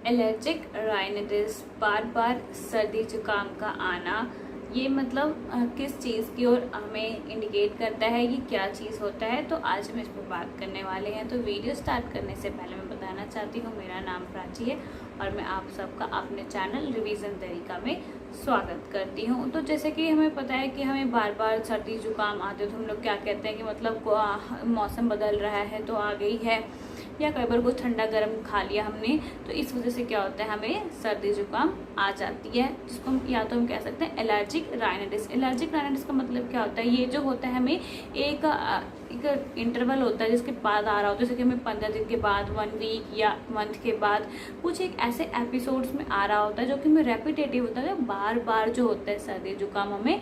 Allergic rhinitis, बार बार सर्दी जुकाम का आना, ये मतलब किस चीज़ की ओर हमें इंडिकेट करता है, ये क्या चीज़ होता है। तो आज हम इस पर बात करने वाले हैं। तो वीडियो स्टार्ट करने से पहले मैं बताना चाहती हूँ, मेरा नाम प्राची है और मैं आप सबका अपने चैनल रिवीजन तरीका में स्वागत करती हूँ। तो जैसे कि हमें पता है कि हमें बार बार सर्दी जुकाम आते तो हम लोग क्या कहते हैं कि मतलब मौसम बदल रहा है तो आ गई है, या कई बार कुछ ठंडा गर्म खा लिया हमने, तो इस वजह से क्या होता है हमें सर्दी जुकाम आ जाती है, जिसको हम या तो हम कह सकते हैं एलर्जिक राइनाइटिस। एलर्जिक राइनाइटिस का मतलब क्या होता है, ये जो होता है हमें एक इंटरवल होता है जिसके बाद आ रहा होता है, जैसे कि हमें 15 दिन के बाद, 1 वीक या मंथ के बाद कुछ एक ऐसे एपिसोड्स में आ रहा होता है जो कि हमें रेपिटेटिव होता है, बार बार जो होता है सर्दी जुकाम हमें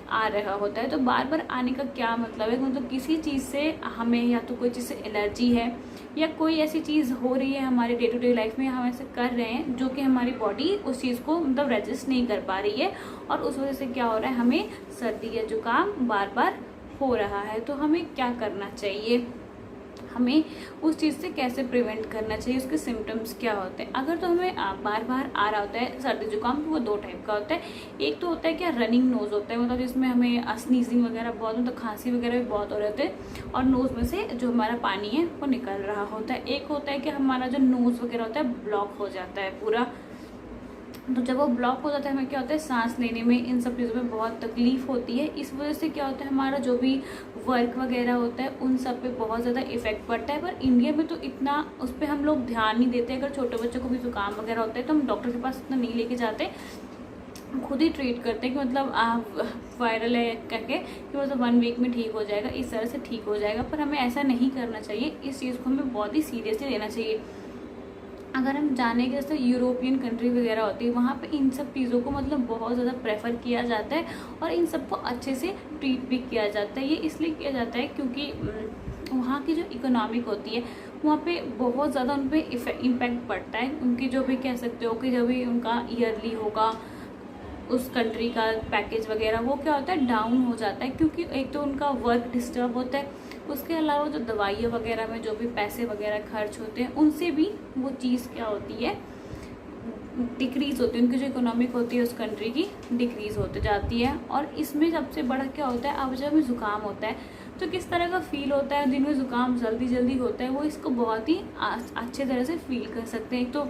आ रहा होता है। तो बार बार आने का क्या मतलब है, मतलब किसी चीज़ से हमें या तो कोई चीज़ से एलर्जी है या कोई ऐसी चीज़ हो रही है हमारे डे टू डे लाइफ में, हम ऐसे कर रहे हैं जो कि हमारी बॉडी उस चीज़ को मतलब रेजिस्ट नहीं कर पा रही है, और उस वजह से क्या हो रहा है हमें सर्दी या जुकाम बार बार हो रहा है। तो हमें क्या करना चाहिए, हमें उस चीज़ से कैसे प्रिवेंट करना चाहिए, उसके सिम्टम्स क्या होते हैं। अगर तो हमें बार बार आ रहा होता है सर्दी जुकाम, तो वो 2 टाइप का होता है। एक तो होता है क्या, रनिंग नोज होता है, मतलब जिसमें हमें स्नीजिंग वगैरह बहुत, मतलब खांसी वगैरह भी बहुत हो रहे होते हैं और नोज में से जो हमारा पानी है वो निकल रहा होता है। एक होता है कि हमारा जो नोज वगैरह होता है ब्लॉक हो जाता है पूरा। तो जब वो ब्लॉक हो जाता है हमें क्या होता है, सांस लेने में, इन सब चीज़ों में बहुत तकलीफ होती है। इस वजह से क्या होता है, हमारा जो भी वर्क वगैरह होता है उन सब पे बहुत ज़्यादा इफेक्ट पड़ता है। पर इंडिया में तो इतना उस पर हम लोग ध्यान नहीं देते। अगर छोटे बच्चों को भी जुकाम वगैरह होता है तो हम डॉक्टर के पास इतना नहीं लेके जाते, खुद ही ट्रीट करते हैं कि मतलब वायरल है करके कि मतलब 1 वीक में ठीक हो जाएगा, इस तरह से ठीक हो जाएगा। पर हमें ऐसा नहीं करना चाहिए, इस चीज़ को हमें बहुत ही सीरियसली लेना चाहिए। अगर हम जाने के जैसे यूरोपियन कंट्री वगैरह होती है, वहाँ पे इन सब चीज़ों को मतलब बहुत ज़्यादा प्रेफर किया जाता है और इन सबको अच्छे से ट्रीट भी किया जाता है। ये इसलिए किया जाता है क्योंकि वहाँ की जो इकोनॉमिक होती है वहाँ पे बहुत ज़्यादा उन पर इम्पैक्ट पड़ता है। उनकी जो भी कह सकते हो कि जब भी उनका ईयरली होगा उस कंट्री का पैकेज वगैरह, वो क्या होता है डाउन हो जाता है, क्योंकि एक तो उनका वर्क डिस्टर्ब होता है, उसके अलावा जो दवाइयाँ वगैरह में जो भी पैसे वगैरह खर्च होते हैं उनसे भी वो चीज़ क्या होती है, डिक्रीज़ होती है। उनकी जो इकोनॉमिक होती है उस कंट्री की डिक्रीज़ होते जाती है। और इसमें सबसे बड़ा क्या होता है, अब जब हमें ज़ुकाम होता है तो किस तरह का फील होता है, दिन में ज़ुकाम जल्दी जल्दी होता है, वो इसको बहुत ही अच्छे तरह से फील कर सकते हैं। एक तो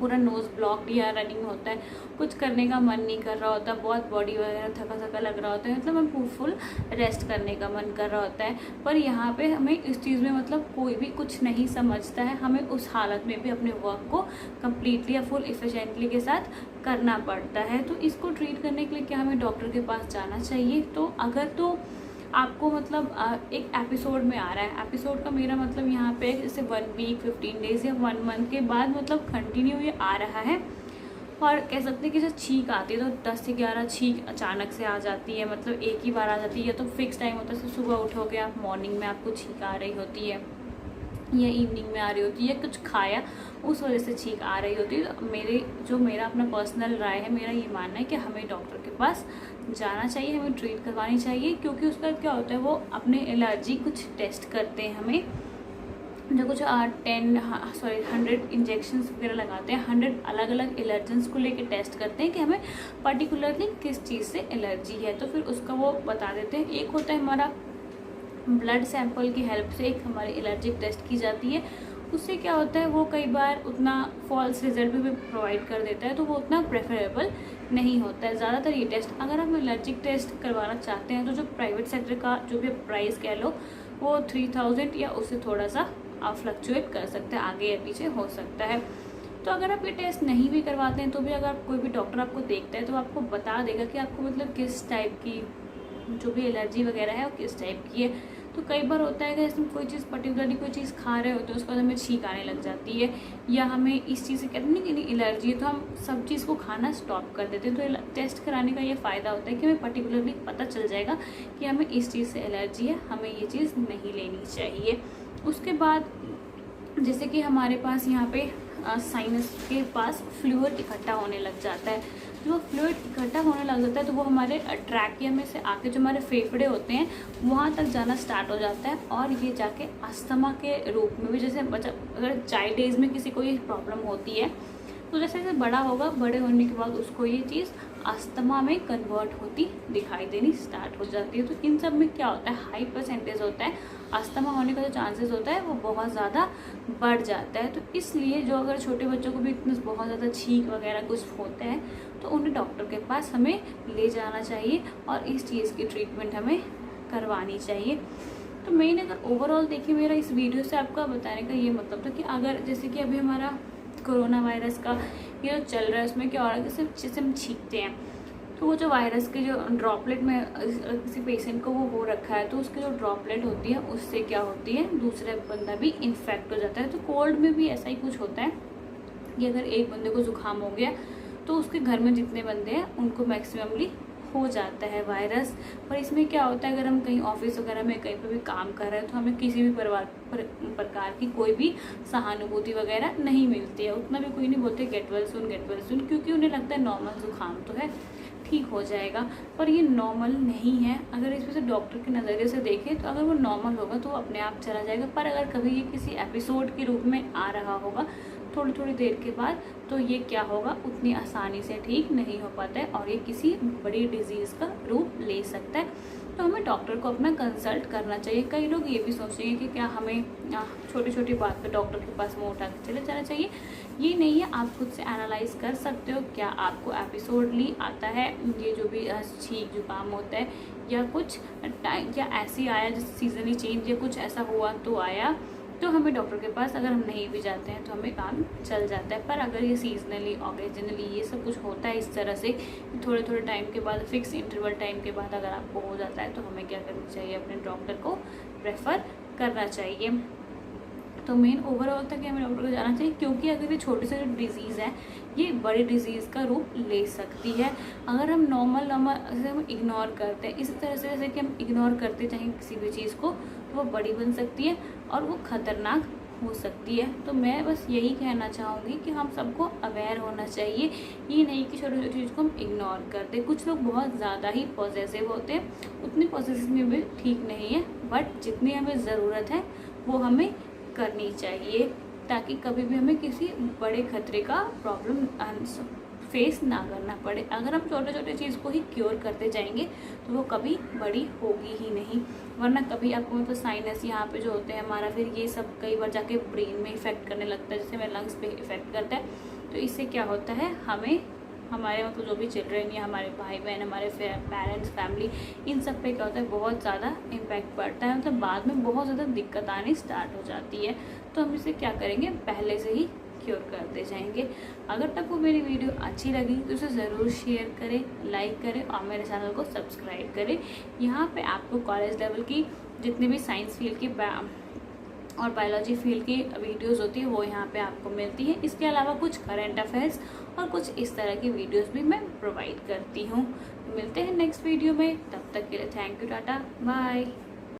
पूरा नोज़ ब्लॉक या रनिंग होता है, कुछ करने का मन नहीं कर रहा होता, बहुत बॉडी वगैरह थका थका लग रहा होता है, मतलब हमें फुल रेस्ट करने का मन कर रहा होता है। पर यहाँ पे हमें इस चीज़ में मतलब कोई भी कुछ नहीं समझता है, हमें उस हालत में भी अपने वर्क को कम्प्लीटली या फुल एफिशिएंटली के साथ करना पड़ता है। तो इसको ट्रीट करने के लिए क्या हमें डॉक्टर के पास जाना चाहिए। तो अगर तो आपको मतलब एक एपिसोड में आ रहा है, एपिसोड का मेरा मतलब यहाँ पे जैसे 1 वीक, 15 डेज या 1 मंथ के बाद मतलब कंटिन्यू ये आ रहा है, और कह सकते हैं कि जब छींक आती है तो 10 से 11 छींक अचानक से आ जाती है, मतलब एक ही बार आ जाती है, या तो फिक्स टाइम होता है, सुबह उठोगे आप, मॉर्निंग में आपको छींक आ रही होती है या इवनिंग में आ रही होती है, या कुछ खाया उस वजह से छींक आ रही होती है। तो मेरा अपना पर्सनल राय है, मेरा ये मानना है कि हमें डॉक्टर के पास जाना चाहिए, हमें ट्रीट करवानी चाहिए, क्योंकि उसका क्या होता है वो अपने एलर्जी कुछ टेस्ट करते हैं हमें, जो कुछ 100 इंजेक्शंस वगैरह लगाते हैं, 100 अलग अलग एलर्जेंस को लेके टेस्ट करते हैं कि हमें पर्टिकुलरली किस चीज़ से एलर्जी है, तो फिर उसका वो बता देते हैं। एक होता है हमारा ब्लड सैंपल की हेल्प से एक हमारी एलर्जिक टेस्ट की जाती है, उससे क्या होता है वो कई बार उतना फॉल्स रिजल्ट भी प्रोवाइड कर देता है, तो वो उतना प्रेफरेबल नहीं होता है ज़्यादातर ये टेस्ट। अगर हम एलर्जिक टेस्ट करवाना चाहते हैं तो जो प्राइवेट सेक्टर का जो भी प्राइस कह लो वो 3000 या उससे थोड़ा सा फ्लक्चुएट कर सकते हैं, आगे या पीछे हो सकता है। तो अगर आप ये टेस्ट नहीं भी करवाते हैं तो भी अगर कोई भी डॉक्टर आपको देखता है तो आपको बता देगा कि आपको मतलब किस टाइप की जो भी एलर्जी वगैरह है वो किस टाइप की है। तो कई बार होता है कि जैसे हम कोई चीज़ पर्टिकुलरली कोई चीज़ खा रहे होते हैं उसके बाद हमें छींक आने लग जाती है, या हमें इस चीज़ से कहते हैं कि नहीं एलर्जी है, तो हम सब चीज़ को खाना स्टॉप कर देते हैं। तो टेस्ट कराने का ये फ़ायदा होता है कि हमें पर्टिकुलरली पता चल जाएगा कि हमें इस चीज़ से एलर्जी है, हमें ये चीज़ नहीं लेनी चाहिए। उसके बाद जैसे कि हमारे पास यहाँ पे साइनस के पास फ्लूइड इकट्ठा होने लग जाता है, जो फ्लूइड इकट्ठा होने लग जाता है तो वो हमारे ट्रैकिया में से आके जो हमारे फेफड़े होते हैं वहाँ तक जाना स्टार्ट हो जाता है, और ये जाके अस्थमा के रूप में भी, जैसे मतलब अगर चाइल्ड एज में किसी को ये प्रॉब्लम होती है तो जैसे जैसे बड़ा होगा, बड़े होने के बाद उसको ये चीज़ अस्थमा में कन्वर्ट होती दिखाई देनी स्टार्ट हो जाती है। तो इन सब में क्या होता है, हाई परसेंटेज होता है, अस्थमा होने का जो चांसेस होता है वो बहुत ज़्यादा बढ़ जाता है। तो इसलिए जो अगर छोटे बच्चों को भी इतने बहुत ज़्यादा छींक वगैरह कुछ होता है तो उन्हें डॉक्टर के पास हमें ले जाना चाहिए और इस चीज़ की ट्रीटमेंट हमें करवानी चाहिए। तो मेन अगर ओवरऑल देखिए, मेरा इस वीडियो से आपका बताने का ये मतलब था कि अगर जैसे कि अभी हमारा कोरोना वायरस का ये जो चल रहा है उसमें क्या हो रहा है कि सिर्फ जिसे हम छींकते हैं तो वो जो वायरस के जो ड्रॉपलेट में किसी पेशेंट को वो हो रखा है तो उसकी जो ड्रॉपलेट होती है उससे क्या होती है, दूसरा बंदा भी इन्फेक्ट हो जाता है। तो कोल्ड में भी ऐसा ही कुछ होता है कि अगर एक बंदे को जुकाम हो गया तो उसके घर में जितने बंदे हैं उनको मैक्सिममली हो जाता है वायरस। पर इसमें क्या होता है, अगर हम कहीं ऑफिस वगैरह में कहीं पर भी काम कर रहे हैं तो हमें किसी भी प्रकार की कोई भी सहानुभूति वगैरह नहीं मिलती है। उतना भी कोई नहीं बोलते गेट वेल सून, क्योंकि उन्हें लगता है नॉर्मल जुकाम तो है, ठीक हो जाएगा। पर ये नॉर्मल नहीं है। अगर इसमें से डॉक्टर के नज़रिए से देखें तो अगर वो नॉर्मल होगा तो वो अपने आप चला जाएगा। पर अगर कभी ये किसी एपिसोड के रूप में आ रहा होगा थोड़ी थोड़ी देर के बाद तो ये क्या होगा, उतनी आसानी से ठीक नहीं हो पाता है और ये किसी बड़ी डिजीज़ का रूप ले सकता है। तो हमें डॉक्टर को अपना कंसल्ट करना चाहिए। कई लोग ये भी सोचेंगे कि क्या हमें छोटी छोटी बात पे डॉक्टर के पास मुँह उठा के चले जाना चाहिए। ये नहीं है, आप खुद से एनालाइज कर सकते हो क्या आपको एपिसोडली आता है ये जो भी छींक जुकाम होता है, या कुछ टाइम या ऐसे आया जैसे सीजनली चेंज या कुछ ऐसा हुआ तो आया। तो हमें डॉक्टर के पास अगर हम नहीं भी जाते हैं तो हमें काम चल जाता है। पर अगर ये सीजनली ऑकेजनली ये सब कुछ होता है इस तरह से थोड़े थोड़े टाइम के बाद, फिक्स इंटरवल टाइम के बाद अगर आपको हो जाता है तो हमें क्या करना चाहिए, अपने डॉक्टर को रेफ़र करना चाहिए। तो मेन ओवरऑल था कि हमें डॉक्टर को जाना चाहिए, क्योंकि अगर ये छोटी सी जो डिज़ीज़ है ये बड़ी डिज़ीज़ का रूप ले सकती है। अगर हम नॉर्मल जैसे हम इग्नोर करते हैं, इसी तरह से जैसे कि हम इग्नोर करते चाहें किसी भी चीज़ को तो वो बड़ी बन सकती है और वो ख़तरनाक हो सकती है। तो मैं बस यही कहना चाहूँगी कि हम सबको अवेयर होना चाहिए। ये नहीं कि छोटी छोटी चीज़ को हम इग्नोर कर दें। कुछ लोग बहुत ज़्यादा ही पॉजिटिव होते हैं, उतनी पॉजिटिव में भी ठीक नहीं है, बट जितनी हमें ज़रूरत है वो हमें करनी चाहिए ताकि कभी भी हमें किसी बड़े खतरे का प्रॉब्लम फेस ना करना पड़े। अगर हम छोटे छोटे चीज़ को ही क्योर करते जाएंगे तो वो कभी बड़ी होगी ही नहीं, वरना कभी आपको मतलब साइनस यहाँ पे जो होते हैं हमारा, फिर ये सब कई बार जाके ब्रेन में इफेक्ट करने लगता है, जैसे हमें लंग्स पे इफेक्ट करता है। तो इससे क्या होता है, हमें हमारे मतलब जो भी चिल्ड्रेन या हमारे भाई बहन, हमारे पेरेंट्स, फैमिली, इन सब पे क्या होता है बहुत ज़्यादा इम्पैक्ट पड़ता है। मतलब बाद में बहुत ज़्यादा दिक्कत आनी स्टार्ट हो जाती है। तो हम इसे क्या करेंगे, पहले से ही क्योर करते जाएंगे। अगर तक वो मेरी वीडियो अच्छी लगी तो उसे ज़रूर शेयर करें, लाइक करें और मेरे चैनल को सब्सक्राइब करें। यहाँ पे आपको कॉलेज लेवल की जितने भी साइंस फील्ड की और बायोलॉजी फील्ड की वीडियोस होती है वो यहाँ पे आपको मिलती है। इसके अलावा कुछ करंट अफेयर्स और कुछ इस तरह की वीडियोस भी मैं प्रोवाइड करती हूँ। मिलते हैं नेक्स्ट वीडियो में, तब तक के लिए थैंक यू, टाटा, बाय।